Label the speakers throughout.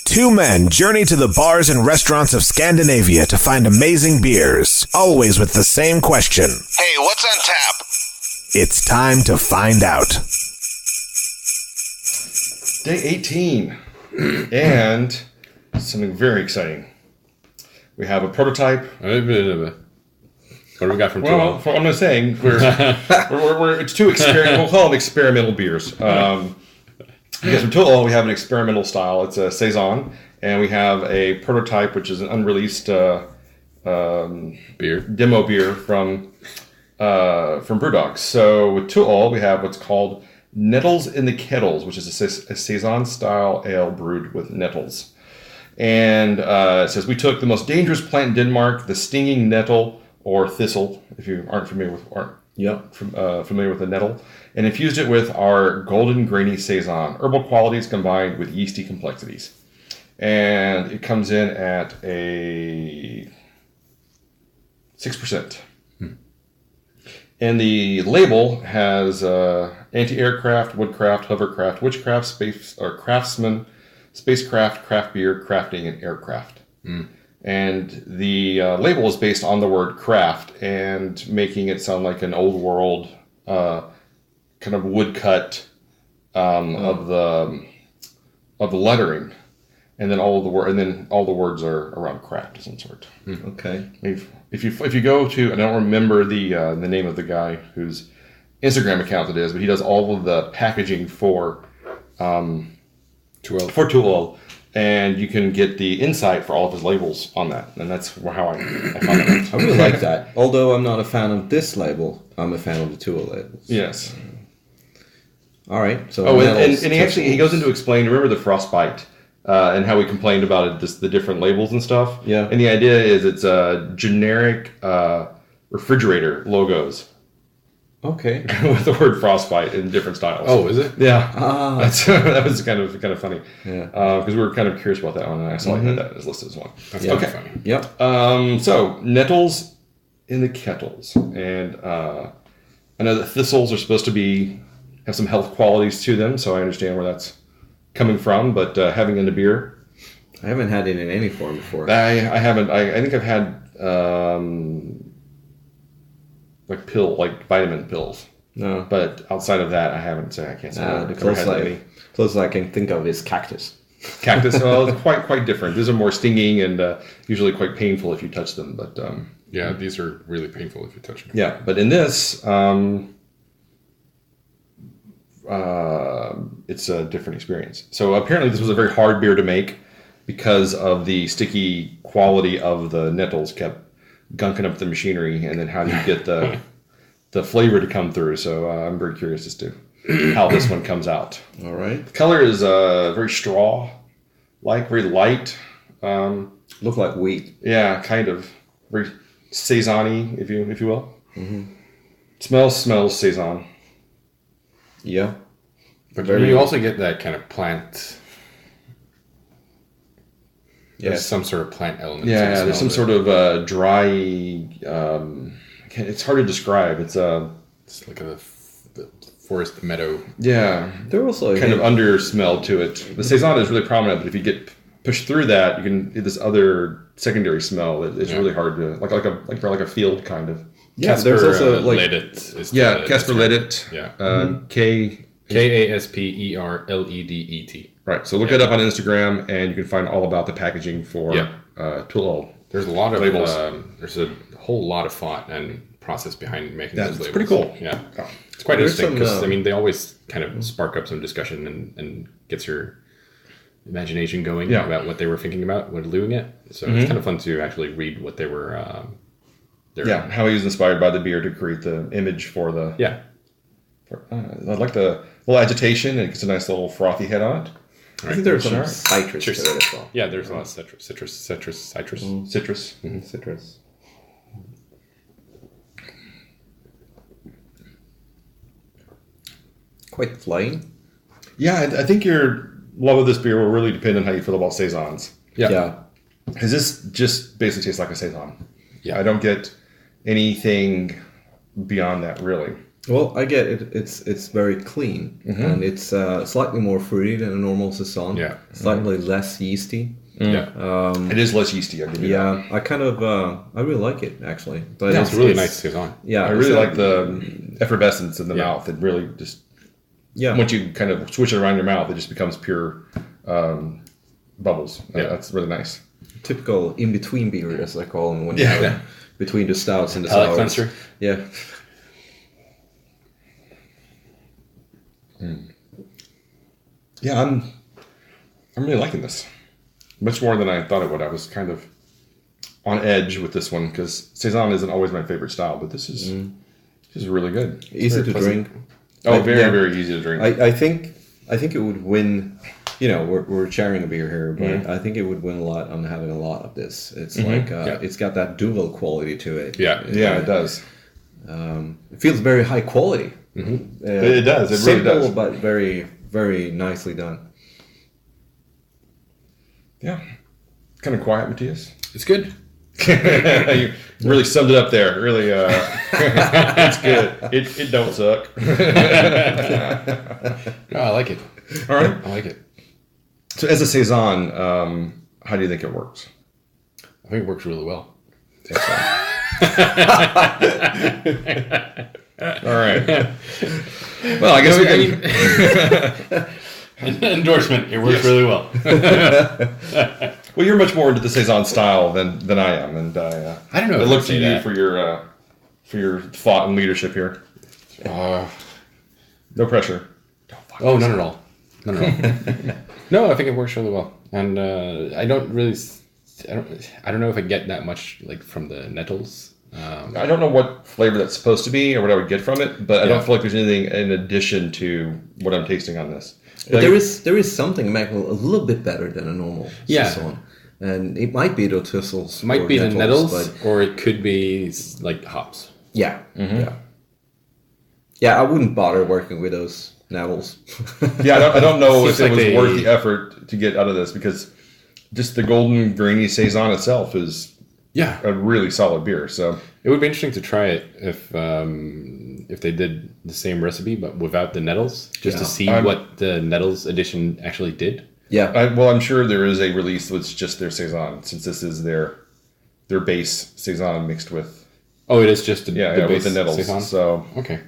Speaker 1: Two men journey to the bars and restaurants of Scandinavia to find amazing beers, always with the same question.
Speaker 2: Hey, what's on tap?
Speaker 1: It's time to find out.
Speaker 3: Day 18, and something very exciting. We have a prototype.
Speaker 4: What do we got from ToØl?
Speaker 3: Well, I'm not saying it's two experimental. We'll call them experimental beers. Because from ToØl, we have an experimental style. It's a saison, and we have a prototype, which is an unreleased
Speaker 4: beer
Speaker 3: demo beer from Brewdog. So with ToØl, we have what's called Nettles in the Kettles, which is a saison style ale brewed with nettles. And it says we took the most dangerous plant in Denmark, the stinging nettle or thistle, if you aren't familiar with familiar with the nettle, and infused it with our golden grainy saison, herbal qualities combined with yeasty complexities. And it comes in at a 6%. And the label has anti-aircraft, woodcraft, hovercraft, witchcraft, craftsman, spacecraft, craft beer, crafting, and aircraft. And the label is based on the word craft and making it sound like an old world kind of woodcut of the lettering, and then all the words are around craft of some sort.
Speaker 5: Okay.
Speaker 3: If you go to, I don't remember the name of the guy whose Instagram account it is, but he does all of the packaging for ToØl. And you can get the insight for all of his labels on that. And that's how I found it.
Speaker 5: I really like that. Although I'm not a fan of this label, I'm a fan of the ToØl labels.
Speaker 3: Yes.
Speaker 5: All right. So
Speaker 3: and he goes into explain, remember the frostbite and how we complained about it, just the different labels and stuff?
Speaker 5: Yeah.
Speaker 3: And the idea is it's generic refrigerator logos.
Speaker 5: Okay.
Speaker 3: With the word frostbite in different styles.
Speaker 4: Oh, is it?
Speaker 3: Yeah. That was kind of funny.
Speaker 5: Yeah.
Speaker 3: Because we were kind of curious about that one, and I saw I had that as listed as one.
Speaker 4: That's kind of funny.
Speaker 5: Yep.
Speaker 3: So nettles in the kettles, and I know that thistles are supposed to have some health qualities to them, so I understand where that's coming from. But having in a beer,
Speaker 5: I haven't had it in any form before.
Speaker 3: I haven't. I think I've had. Like vitamin pills.
Speaker 5: No.
Speaker 3: But outside of that, I can't say
Speaker 5: the closest I can think of is cactus.
Speaker 3: Cactus, well, it's quite different. These are more stinging and usually quite painful if you touch them. But
Speaker 4: yeah, these are really painful if you touch them.
Speaker 3: Yeah, but in this, it's a different experience. So apparently this was a very hard beer to make because of the sticky quality of the nettles kept gunking up the machinery, and then how do you get the flavor to come through? So I'm very curious as to how this one comes out.
Speaker 5: All right.
Speaker 3: The color is very straw-like, very light.
Speaker 5: Look like wheat.
Speaker 3: Yeah, kind of very saison-y, if you will.
Speaker 5: Mm-hmm.
Speaker 3: Smells saison.
Speaker 5: Yeah.
Speaker 4: But you also get that kind of plant.
Speaker 3: Yeah,
Speaker 4: there's some sort of plant element.
Speaker 3: Yeah, there's some sort of dry. It's hard to describe. It's
Speaker 4: like a forest meadow.
Speaker 3: Yeah,
Speaker 5: they're also
Speaker 3: kind of under smell to it. The saison is really prominent, but if you get pushed through that, you can get this other secondary smell that is really hard to like a field kind of.
Speaker 5: Yeah,
Speaker 4: Casper,
Speaker 5: there's also
Speaker 3: Casper Ledet.
Speaker 4: Yeah. Kasperledet.
Speaker 3: Right, so look it up on Instagram, and you can find all about the packaging for ToØl.
Speaker 4: There's a lot of
Speaker 3: labels.
Speaker 4: There's a whole lot of thought and process behind making those labels.
Speaker 3: That's pretty cool.
Speaker 4: Yeah, it's quite interesting because they always kind of spark up some discussion and gets your imagination going about what they were thinking about when doing it. So it's kind of fun to actually read what they were.
Speaker 3: How he was inspired by the beer to create the image for the.
Speaker 4: Yeah.
Speaker 3: I like the little agitation. It gets a nice little frothy head on it.
Speaker 5: I think there's some citrus to it as well.
Speaker 4: Yeah, there's a lot of citrus.
Speaker 3: Citrus.
Speaker 5: Mm-hmm. Citrus. Quite flying.
Speaker 3: Yeah, I think your love of this beer will really depend on how you feel about saisons.
Speaker 5: Yeah.
Speaker 3: Because this just basically tastes like a saison.
Speaker 4: Yeah.
Speaker 3: I don't get anything beyond that, really.
Speaker 5: Well, I get it. It's very clean, and it's slightly more fruity than a normal saison.
Speaker 4: Yeah.
Speaker 5: Slightly less yeasty.
Speaker 4: Yeah.
Speaker 3: It is less yeasty. I'll give you that.
Speaker 5: I kind of I really like it actually. But
Speaker 4: It's a really nice saison.
Speaker 5: Yeah,
Speaker 3: I really like the effervescence in the mouth. It really just once you kind of switch it around your mouth, it just becomes pure bubbles. That's really nice.
Speaker 5: Typical in between beer, as I call them, when you have between the stouts and the sours.
Speaker 4: Cleanser.
Speaker 5: Yeah.
Speaker 3: Yeah, I'm really liking this. Much more than I thought it would. I was kind of on edge with this one because saison isn't always my favorite style, but this is really good. It's
Speaker 5: Easy to
Speaker 3: pleasant.
Speaker 5: drink.
Speaker 3: Oh, very easy to drink.
Speaker 5: I think it would win. You know, we're sharing a beer here, but I think it would win a lot on having a lot of this. It's like it's got that dual quality to it.
Speaker 3: Yeah, it does.
Speaker 5: It feels very high quality.
Speaker 3: It does. It
Speaker 5: simple,
Speaker 3: really does.
Speaker 5: but very, very nicely done.
Speaker 3: Yeah. Kind of quiet, Matthias.
Speaker 4: It's good.
Speaker 3: You really summed it up there. Really, it's good. It don't suck.
Speaker 4: No, I like it.
Speaker 3: All right.
Speaker 4: I like it.
Speaker 3: So as a saison, how do you think it works?
Speaker 4: I think it works really well.
Speaker 3: All right. Well, I guess
Speaker 4: endorsement. It works really well.
Speaker 3: Well, you're much more into the saison style than I am, and I
Speaker 4: don't know.
Speaker 3: I look to you for your thought and leadership here. No pressure.
Speaker 4: Oh, none at all. None at all. No, I think it works really well, and I don't know if I get that much like from the nettles.
Speaker 3: I don't know what flavor that's supposed to be or what I would get from it, but I don't feel like there's anything in addition to what I'm tasting on this.
Speaker 5: But there is something make a little bit better than a normal saison. And it might be the thistles.
Speaker 4: It might be the nettles, or it could be like hops.
Speaker 5: Yeah. Yeah, I wouldn't bother working with those nettles.
Speaker 3: I don't know if it was worth the effort to get out of this because just the golden grainy saison itself is a really solid beer. So
Speaker 4: it would be interesting to try it if they did the same recipe but without the nettles, just to see what the nettles addition actually did.
Speaker 5: Yeah.
Speaker 3: I'm sure there is a release that's just their saison, since this is their base saison mixed with.
Speaker 4: Oh, it is just the base
Speaker 3: with the nettles.
Speaker 4: saison?
Speaker 3: So
Speaker 4: okay,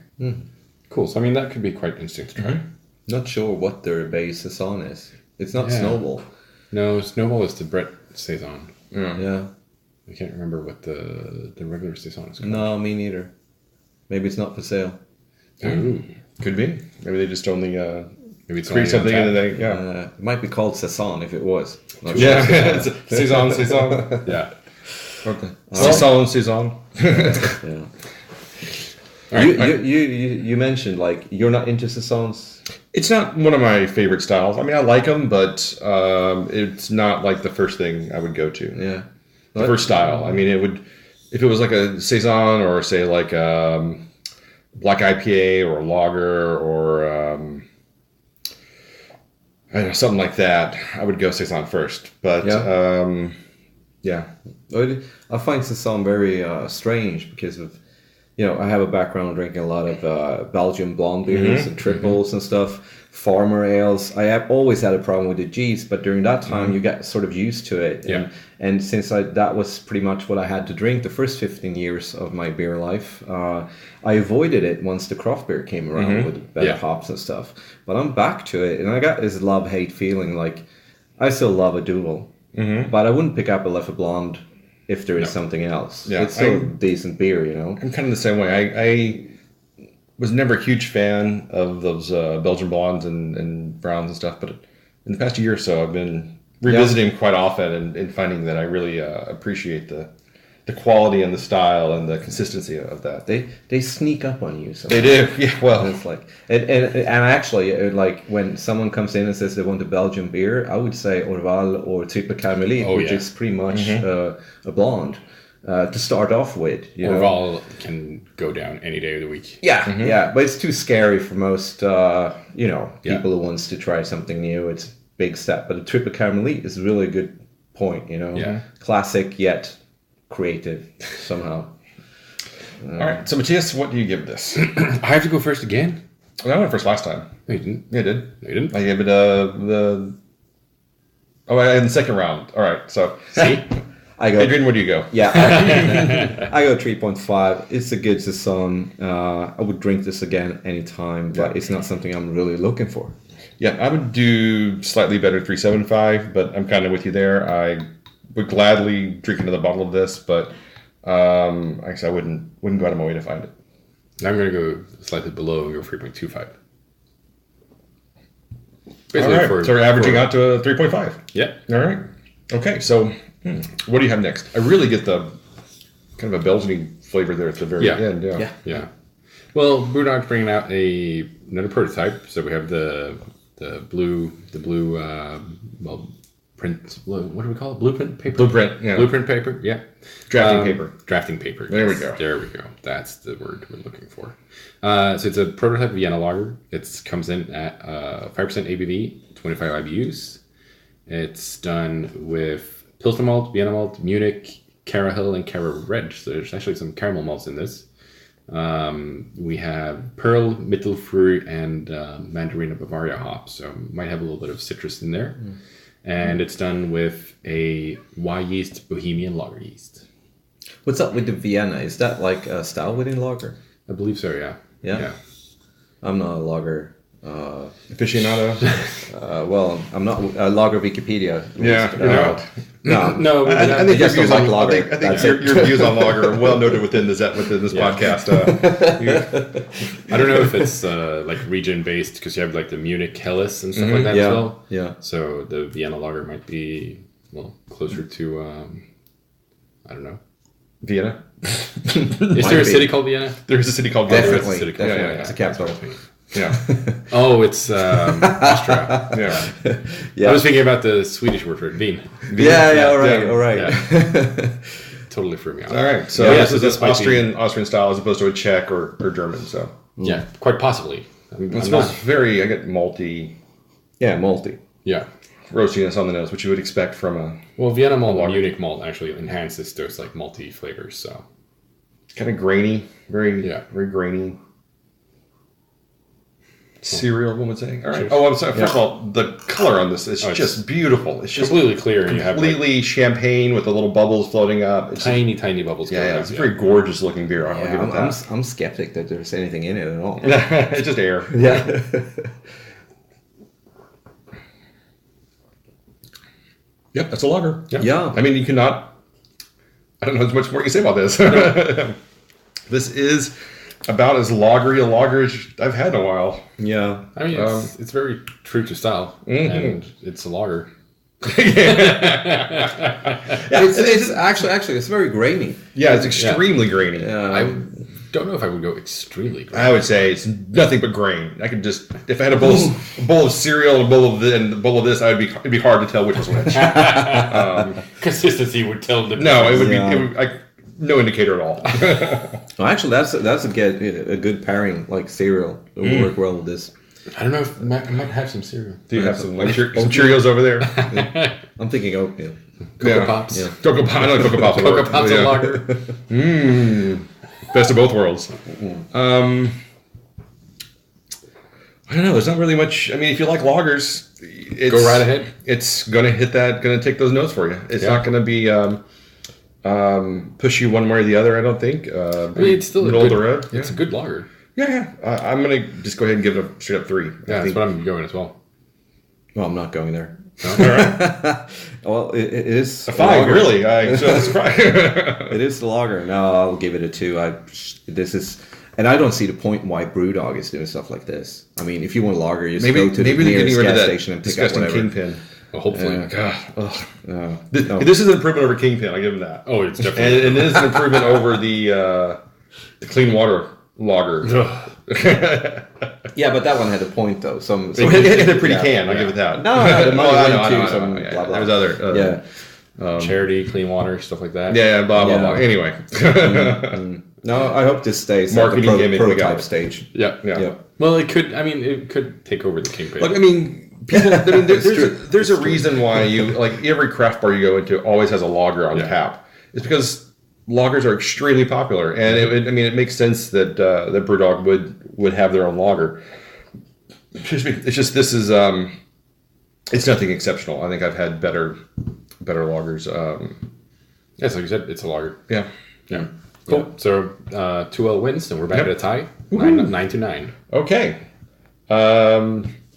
Speaker 4: cool. So I mean, that could be quite interesting to try.
Speaker 5: Not sure what their base saison is. It's not Snowball.
Speaker 4: No, Snowball is the Brett saison.
Speaker 5: Yeah.
Speaker 4: I can't remember what the regular saison is called.
Speaker 5: No, me neither. Maybe it's not for sale.
Speaker 4: Ooh.
Speaker 3: Could be. Maybe they just only
Speaker 4: maybe it's
Speaker 3: create something and then
Speaker 5: it might be called saison if it was. Not
Speaker 3: sure.
Speaker 5: Saison.
Speaker 3: saison.
Speaker 4: Yeah.
Speaker 3: Okay. Saison.
Speaker 5: Yeah. You mentioned like you're not into saisons.
Speaker 3: It's not one of my favorite styles. I mean, I like them, but it's not like the first thing I would go to.
Speaker 5: Yeah.
Speaker 3: The first style. I mean, it would, if it was like a saison or say like black IPA or a lager or I don't know, something like that, I would go saison first. But
Speaker 5: I find saison very strange because of, I have a background drinking a lot of Belgian blonde beers and triples and stuff, farmer ales. I have always had a problem with the G's, but during that time you get sort of used to it.
Speaker 4: Yeah.
Speaker 5: And since that was pretty much what I had to drink the first 15 years of my beer life, I avoided it once the craft beer came around with better hops and stuff. But I'm back to it, and I got this love-hate feeling. Like, I still love a dual, but I wouldn't pick up a Leffe Blonde if there is something else. Yeah, it's still a decent beer, I'm
Speaker 3: kind of the same way. I was never a huge fan of those Belgian blondes and browns and stuff, but in the past year or so, I've been revisiting quite often and finding that I really appreciate the quality and the style and the consistency of that.
Speaker 5: They sneak up on you.
Speaker 3: They do. Yeah. Well,
Speaker 5: it's like and actually, like when someone comes in and says they want a Belgian beer, I would say Orval or Triple Carmelit, which is pretty much a blonde. To start off with,
Speaker 4: Orval can go down any day of the week.
Speaker 5: Yeah, but it's too scary for most, people who wants to try something new. It's a big step, but a Triple Carmelit is really a good point. Classic yet creative somehow.
Speaker 3: All right. So Matthias, what do you give this?
Speaker 4: I have to go first again.
Speaker 3: I went first last time.
Speaker 4: No, you didn't.
Speaker 3: Yeah, I did.
Speaker 4: No, you didn't.
Speaker 3: I gave it in the second round. All right. So
Speaker 4: See.
Speaker 5: I go.
Speaker 3: Adrian, where do you go?
Speaker 5: Yeah, I go 3.5. It's a good saison. I would drink this again anytime, but it's not something I'm really looking for.
Speaker 3: Yeah, I would do slightly better 3.75, but I'm kind of with you there. I would gladly drink another bottle of this, but actually I wouldn't go out of my way to find it.
Speaker 4: I'm going to go slightly below and go 3.25.
Speaker 3: All right, so we're averaging out to a 3.5.
Speaker 4: Yeah.
Speaker 3: All right. Okay, so what do you have next? I really get the kind of a Belgian flavor there at the very end.
Speaker 4: Yeah. Well, Brewdog's bringing out another prototype. So we have the blue print. What do we call it? Blueprint paper. Blueprint paper. Yeah. Drafting paper.
Speaker 3: There we go.
Speaker 4: There we go. That's the word we're looking for. So it's a Prototype Vienna Lager. It comes in at 5% ABV, 25 IBUs. It's done with Pilsner malt, Vienna malt, Munich, Cara Hill, and Cara Red. So there's actually some caramel malts in this. We have Pearl, Mittelfrüh, and Mandarina Bavaria hops. So might have a little bit of citrus in there. And it's done with a Y yeast Bohemian lager yeast.
Speaker 5: What's up with the Vienna? Is that like a style within lager?
Speaker 4: I believe so, yeah.
Speaker 5: Yeah? I'm not a lager
Speaker 3: aficionado.
Speaker 5: Well, I'm not a lager Wikipedia.
Speaker 3: Yeah, you're not.
Speaker 4: No,
Speaker 3: I think your views on lager. I think your views on lager are well noted within this podcast.
Speaker 4: I don't know if it's like region based because you have like the Munich Helles and stuff like that as well.
Speaker 5: Yeah.
Speaker 4: So the Vienna lager might be closer to I don't know.
Speaker 3: Vienna.
Speaker 4: Is there a city called Vienna?
Speaker 3: There is a city called Vienna.
Speaker 5: Definitely. It's a capital.
Speaker 3: Yeah.
Speaker 4: Oh, it's Austria.
Speaker 3: Yeah.
Speaker 4: I was thinking about the Swedish word for it, Wien.
Speaker 5: All right.
Speaker 4: Yeah. Totally threw me off.
Speaker 3: All right. So this is Austrian style as opposed to a Czech or German. So
Speaker 4: yeah, quite possibly.
Speaker 3: It smells very. I get malty.
Speaker 5: Yeah, malty.
Speaker 4: Yeah.
Speaker 3: Roastiness on the nose, which you would expect from a
Speaker 4: Vienna malt and Munich malt actually enhances those like malty flavors. So
Speaker 3: kind of grainy, very grainy. Cereal, one would say. All right. Oh, I'm sorry. First of all, the color on this is just beautiful. It's just
Speaker 4: completely clear. And
Speaker 3: completely you have champagne with the little bubbles floating up. It's
Speaker 4: tiny bubbles.
Speaker 3: It's a very gorgeous looking beer.
Speaker 5: I'm skeptic that there's anything in it at all.
Speaker 3: It's just air.
Speaker 5: Yeah.
Speaker 3: Yep, that's a lager.
Speaker 5: Yeah.
Speaker 3: I mean, you cannot. I don't know how much more you can say about this. This is about as lagery a lager as I've had in a while.
Speaker 5: Yeah.
Speaker 4: I mean, it's very true to style, and it's a lager.
Speaker 5: It's actually it's very grainy.
Speaker 3: Yeah, it's extremely grainy.
Speaker 4: I don't know if I would go extremely grainy.
Speaker 3: I would say it's nothing but grain. I could just, if I had a bowl of cereal and a bowl of this, it'd be hard to tell which was which.
Speaker 4: Consistency would tell them.
Speaker 3: No, it would be no indicator at all.
Speaker 5: Well, actually, that's a good pairing, like cereal. It would work well with this.
Speaker 4: I don't know if I might have some cereal.
Speaker 3: Do you have some Cheerios over there?
Speaker 5: I'm thinking oatmeal.
Speaker 4: Cocoa Pops.
Speaker 3: Yeah. Cocoa Pops. I know Cocoa Pops.
Speaker 4: Cocoa Pops and lager.
Speaker 3: Best of both worlds. I don't know. There's not really much. I mean, if you like lagers,
Speaker 4: go right ahead.
Speaker 3: It's going to take those notes for you. It's not going to be push you one way or the other, I don't think.
Speaker 4: It's still it's a good lager.
Speaker 3: Yeah. I'm going to just go ahead and give it a straight up 3.
Speaker 4: Yeah, that's what I'm going as well.
Speaker 5: Well, I'm not going there.
Speaker 3: No? All right.
Speaker 5: Well, it is
Speaker 3: a 5, really. I'm so surprised.
Speaker 5: It is the lager. No, I'll give it a 2. And I don't see the point why Brewdog is doing stuff like this. I mean, if you want lager, you just go to the nearest gas station and pick up whatever.
Speaker 3: Kingpin.
Speaker 4: Well, hopefully.
Speaker 3: This is an improvement over Kingpin. I give them that.
Speaker 4: Oh, it's definitely.
Speaker 3: And it is an improvement over the clean water lager.
Speaker 5: Yeah, but that one had a point though. It
Speaker 3: had a pretty can. I'll give it that.
Speaker 5: No, the money went to some blah blah.
Speaker 3: There's other.
Speaker 4: Charity, clean water, stuff like that.
Speaker 3: Yeah, blah blah blah. Anyway.
Speaker 5: No, I hope this stays
Speaker 3: marketing
Speaker 5: at the
Speaker 3: gimmick
Speaker 5: prototype stage.
Speaker 4: Yeah. Well, it could. I mean, it could take over the Kingpin.
Speaker 3: Look, I mean, people. I mean, there's a reason why every craft bar you go into always has a lager on tap. It's because lagers are extremely popular, and it makes sense that that Brewdog would have their own lager. Excuse me. It's just this is it's nothing exceptional. I think I've had better lagers.
Speaker 4: Yes, like you said, it's a lager.
Speaker 3: Yeah.
Speaker 4: Yeah. Cool. Yeah. So ToØl wins, and we're back at a tie, 9-9.
Speaker 3: Okay.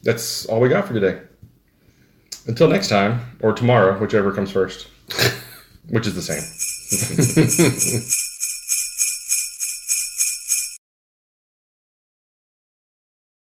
Speaker 3: That's all we got for today. Until next time, or tomorrow, whichever comes first, which is the same.